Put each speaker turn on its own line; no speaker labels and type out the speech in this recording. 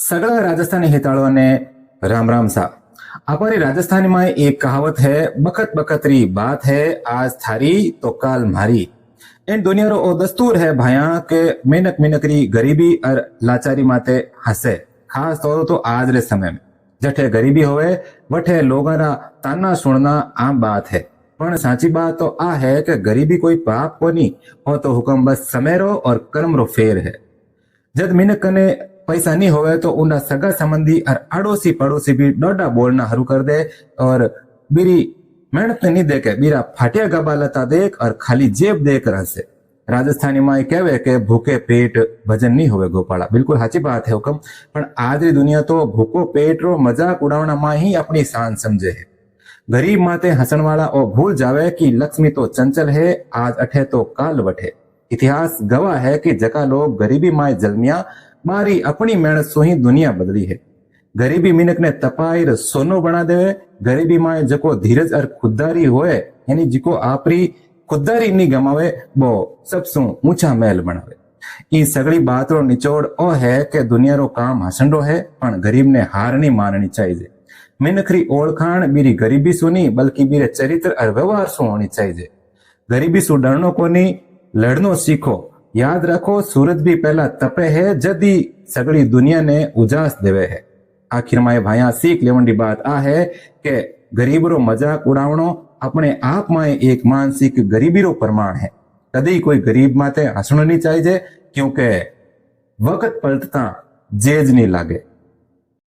सगड़ा राजस्थानी हिताड़ों ने राम राम सा। हमारी राजस्थानी में एक कहावत है, बखत बखतरी बात है, आज थारी तो काल मारी। इन दुनिया रो ओ दस्तूर है भाया के मेहनत मिनकरी गरीबी और लाचारी माते हंसे, खास तौर तो आज रे समय में जठे गरीबी होवे वठे लोगों रा ताना सुनना आम बात है। पण साची बात तो आ है कि गरीबी कोई पाप कोनी हो, तो हुक्म बस समय रो और कर्म रो फेर है। जब मिनक कने पैसा नहीं होवे तो उनका सगा संबंधी और अड़ोसी पड़ोसी भी डोडा बोलना हरू कर दे और बीरी मेहनत नहीं देके बीरा फाटिया गबा लता देख और खाली जेब देख रहसे। राजस्थानी में कहवे के भूखे पेट भजन नहीं होवे गोपाला। बिल्कुल साची बात है हुक्म। पण आज री दुनिया तो भूखो पेट रो मजाक उड़ावना में ही अपनी शान समझे है। गरीब माते हसन वाला और भूल जावे कि लक्ष्मी तो चंचल है, आज अठे तो काल वठे। इतिहास गवाह है कि जका लोग गरीबी माए जलमिया मारी अपनी मेहनत सो ही दुनिया बदली है। गरीबी मिनक ने तपाई सोनो बना देवे। गरीबी माए जको धीरज और खुददारी होए यानी जिको आपरी खुददारी नहीं गमावे वो सबसु ऊंचा महल बनावे। ई सगड़ी बात रो निचोड़ ओ है कि दुनिया रो काम हसंडो है, पण गरीब ने हार नहीं माननी चाहिए। मिनखरी ओळखाण बीरी गरीबी सुनी बल्कि बीरे चरित्र और व्यवहार सु होनी चाहिए। गरीबी सु डरनो कोनी, लड़नो सीखो। याद रखो, सूरज भी पहला तपे है जदी सगड़ी दुनिया ने उजास देवे है। आखिर में भाया सीख लेवनी बात आ है कि गरीब रो मजाक उड़ावनो अपने आप में एक मानसिक गरीबी रो प्रमाण है। कदी कोई गरीब माते हसणो नहीं चाहिए, क्योंकि वक्त पलटता जेज नहीं लागे।